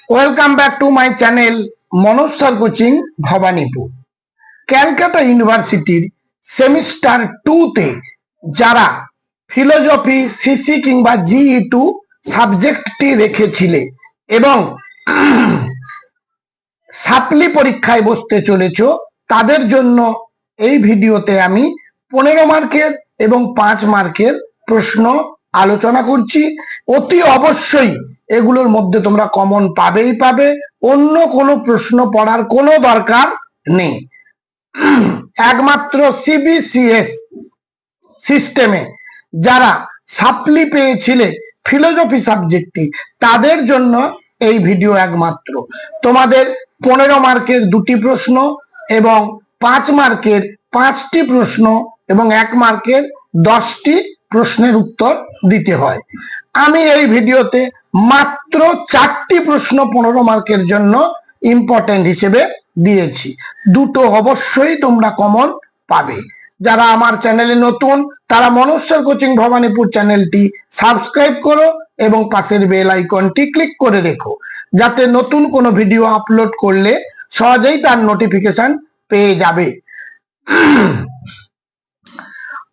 Welcome back to my channel Manoj sir coaching Bhowanipur. Calcutta ইউনিভার্সিটির semester 2 তে যারা ফিলোজফি সিসি কিংবা GE2 সাবজেক্টটি রেখেছিলে এবং সাপ্লি পরীক্ষায় বসতে চলেছ, তাদের জন্য এই ভিডিওতে আমি 15 মার্কের এবং 5 মার্কের প্রশ্ন আলোচনা করছি। অতি অবশ্যই এগুলোর মধ্যে তোমরা কমন পাবেই পাবে, অন্য কোনো প্রশ্ন পড়ার কোনো দরকার নেই। একমাত্র CBCS সিস্টেমে যারা সাপ্লি পেয়েছিলে ফিলোজফি সাবজেক্টটি, তাদের জন্য এই ভিডিও একমাত্র। তোমাদের 15 মার্কের 2টি প্রশ্ন এবং 5 মার্কের 5টি প্রশ্ন এবং 1 মার্কের 10টি প্রশ্নের উত্তর দিতে হয়। আমি এই ভিডিওতে মাত্র 4টি প্রশ্ন 15 মার্কের জন্য ইম্পর্টেন্ট হিসেবে দিয়েছি। দুটো অবশ্যই তোমরা কমন পাবে। যারা আমার চ্যানেলে নতুন তারা মনোজ স্যার কোচিং ভবানীপুর চ্যানেলটি সাবস্ক্রাইব করো এবং পাশের বেল আইকনটি ক্লিক করে রেখো, যাতে নতুন কোনো ভিডিও আপলোড করলে সহজেই তার নোটিফিকেশন পেয়ে যাবে।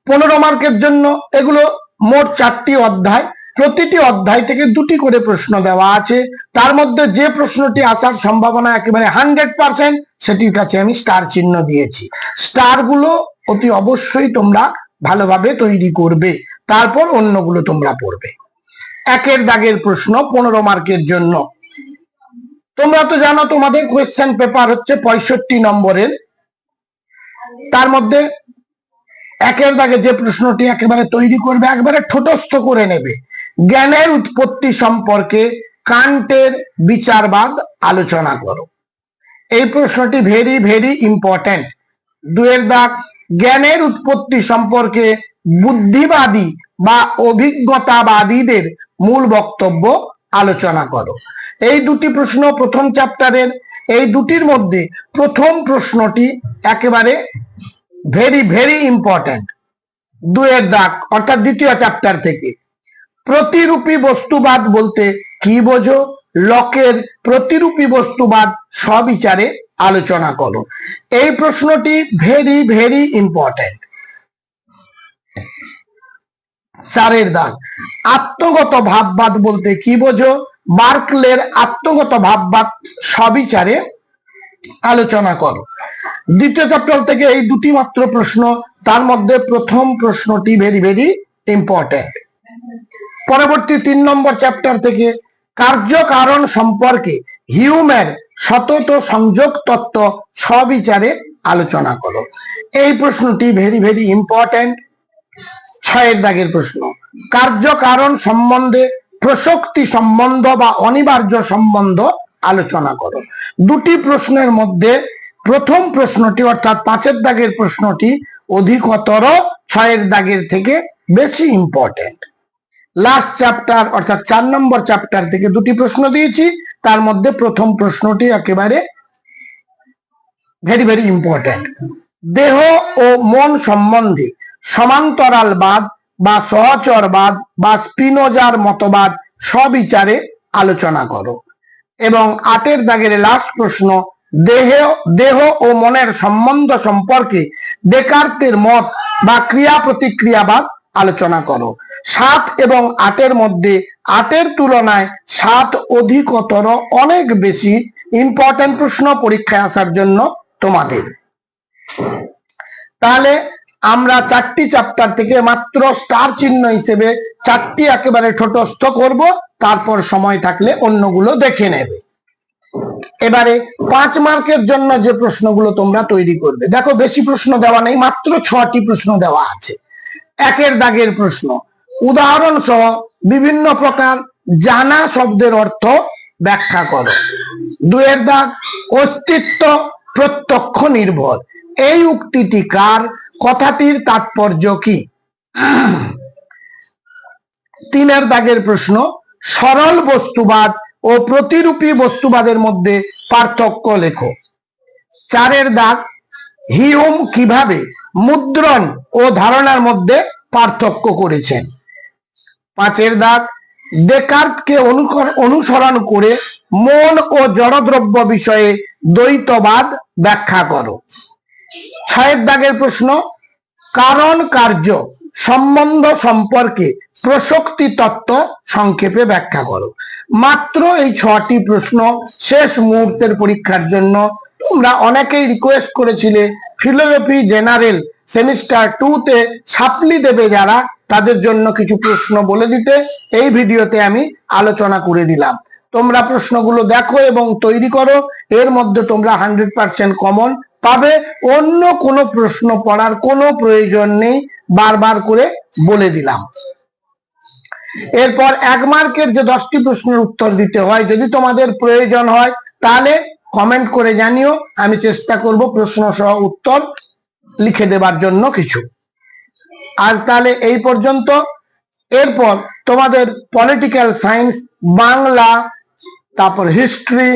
15 মার্কের জন্য এগুলো মোট 4টি অধ্যায়, প্রতিটি অধ্যায় থেকে 2টি করে প্রশ্ন দেওয়া আছে। তার মধ্যে যে প্রশ্নটি আসার সম্ভাবনা একেবারে 100%, সেটির কাছে আমি স্টার চিহ্ন দিয়েছি। স্টারগুলো অতি অবশ্যই তোমরা ভালোভাবে তৈরি করবে, তারপর অন্যগুলো তোমরা পড়বে। 1 দাগের প্রশ্ন 15 মার্কের জন্য। তোমরা তো জানো তোমাদের কোয়েশ্চেন পেপার হচ্ছে 65 নম্বরের। তার মধ্যে 1 দাগে যে প্রশ্নটি একেবারে তৈরি করবে, একবারে ঠোঁটস্থ করে নেবে, জ্ঞানের উৎপত্তি সম্পর্কে কান্টের বিচারবাদ আলোচনা করো। এই প্রশ্নটি ভেরি ভেরি ইম্পর্টেন্ট। 2 দাগ, জ্ঞানের উৎপত্তি সম্পর্কে বুদ্ধিবাদী বা অভিজ্ঞতাবাদীদের মূল বক্তব্য আলোচনা করো। এই 2টি প্রশ্ন প্রথম চ্যাপ্টারের। এই দুটির মধ্যে প্রথম প্রশ্নটি একেবারে ভেরি ভেরি ইম্পর্টেন্ট। 2 দাগ অর্থাৎ দ্বিতীয় চ্যাপ্টার থেকে, প্রতিরূপী বস্তুবাদ বলতে কি বোঝো? লকের প্রতিরূপী বস্তুবাদ সবিচারে আলোচনা করো। এই প্রশ্নটি ভেরি ভেরি ইম্পর্টেন্ট। 4 দাগ, আত্মগত ভাববাদ বলতে কি বোঝো? বার্কলের আত্মগত ভাববাদ সবিচারে আলোচনা করো। দ্বিতীয় চ্যাপ্টার থেকে এই 2টি মাত্র প্রশ্ন, তার মধ্যে প্রথম প্রশ্নটি ভেরি ভেরি ইম্পর্টেন্ট। পরবর্তী 3 নম্বর চ্যাপ্টার থেকে কার্যকারণ সম্পর্কে হিউমের সতত সংযোগ তত্ত্ব সবিচারে আলোচনা করো। এই প্রশ্নটি ভেরি ভেরি ইম্পর্টেন্ট। 6 দাগের প্রশ্ন, কার্যকারণ সম্বন্ধে প্রসক্তি সম্বন্ধ বা অনিবার্য সম্বন্ধ আলোচনা করো। 2টি প্রশ্নের মধ্যে প্রথম প্রশ্নটি অর্থাৎ 5 দাগের প্রশ্নটি অধিকতর 6 দাগের থেকে বেশি ইম্পর্টেন্ট। লাস্ট চ্যাপ্টার অর্থাৎ 4 নম্বর চ্যাপ্টার থেকে 2টি প্রশ্ন দিয়েছি, তার মধ্যে প্রথম প্রশ্নটি একেবারে ভেরি ভেরি ইম্পর্টেন্ট। দেহ ও মন সম্বন্ধে সমান্তরালবাদ বা সহচরবাদ বা স্পিনোজার মতবাদ সবিচারে আলোচনা করো। এবং 8 দাগের লাস্ট প্রশ্ন, দেহ ও মনের সম্বন্ধ সম্পর্কে ডেকার্তের মত বা ক্রিয়া প্রতিক্রিয়াবাদ আলোচনা করো। 7 এবং 8 মধ্যে 8 তুলনায় 7 অধিকতর অনেক বেশি ইম্পর্টেন্ট প্রশ্ন পরীক্ষায় আসার জন্য তোমাদের। তাহলে আমরা 4টি চ্যাপ্টার থেকে মাত্র স্টার চিহ্ন হিসেবে 4টি একেবারে ঠোঁটস্থ করব, তারপর সময় থাকলে অন্যগুলো দেখে নেবে। এবারে 5 মার্কের জন্য যে প্রশ্নগুলো তোমরা তৈরি করবে, দেখো বেশি প্রশ্ন দেওয়া নেই, মাত্র 6টি প্রশ্ন দেওয়া আছে। 1 দাগের প্রশ্ন, উদাহরণ সহ বিভিন্ন প্রকার জানা শব্দের অর্থ ব্যাখ্যা করো। 2 দাগ, অস্তিত্ব প্রত্যক্ষ নির্ভর, এই উক্তিটি কার? কথাটির তাৎপর্য কি? 3 দাগের প্রশ্ন, সরল বস্তুবাদ ও প্রতিরূপী বস্তুবাদের মধ্যে পার্থক্য লেখো। 4 দাগ, হিউম কিভাবে মুদ্রণ ও ধারণার মধ্যে পার্থক্য করেছেন। 5 দাগ, ডেকার্তকে অনুসরণ করে মন ও জড়দ্রব্য বিষয়ে দ্বৈতবাদ ব্যাখ্যা করো। 6 দাগের প্রশ্ন, কারণ কার্য সম্বন্ধ সম্পর্কে প্রসক্তি তত্ত্ব সংক্ষেপে ব্যাখ্যা করো। মাত্র এই 6টি প্রশ্ন শেষ মুহূর্তের পরীক্ষার জন্য। তোমরা অনেকেই রিকোয়েস্ট করেছিলে ফিলোসফি জেনারেল সেমিস্টার 2 তে সাপ্লি দেবে যারা, তাদের জন্য কিছু প্রশ্ন বলে দিতে এই ভিডিওতে আমি আলোচনা করে দিলাম। তোমরা প্রশ্নগুলো দেখো এবং তৈরি করো, এর মধ্যে তোমরা 100% কমন পাবে। অন্য কোনো প্রশ্ন পড়ার কোনো প্রয়োজন নেই, বারবার করে বলে দিলাম। এরপর 1 মার্কের যে 10টি প্রশ্নের উত্তর দিতে হয়, যদি তোমাদের প্রয়োজন হয় তাহলে কমেন্ট করে জানিও, আমি চেষ্টা করব প্রশ্ন সহ উত্তর লিখে দেবার জন্য কিছু। আজ তাহলে এই পর্যন্ত। এরপর তোমাদের পলিটিক্যাল সায়েন্স, বাংলা, তারপর হিস্ট্রি,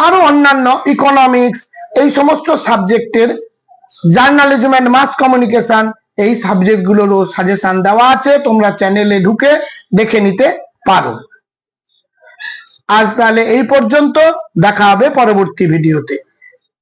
আরো অন্যান্য ইকোনমিক্স, এই সমস্ত সাবজেক্টের জার্নালিজম এন্ড মাস কমিউনিকেশন, এই সাবজেক্টগুলোরও সাজেশন দেওয়া আছে, তোমরা চ্যানেলে ঢুকে দেখে নিতে পারো। আজ তাহলে এই পর্যন্ত, দেখা হবে পরবর্তী ভিডিওতে।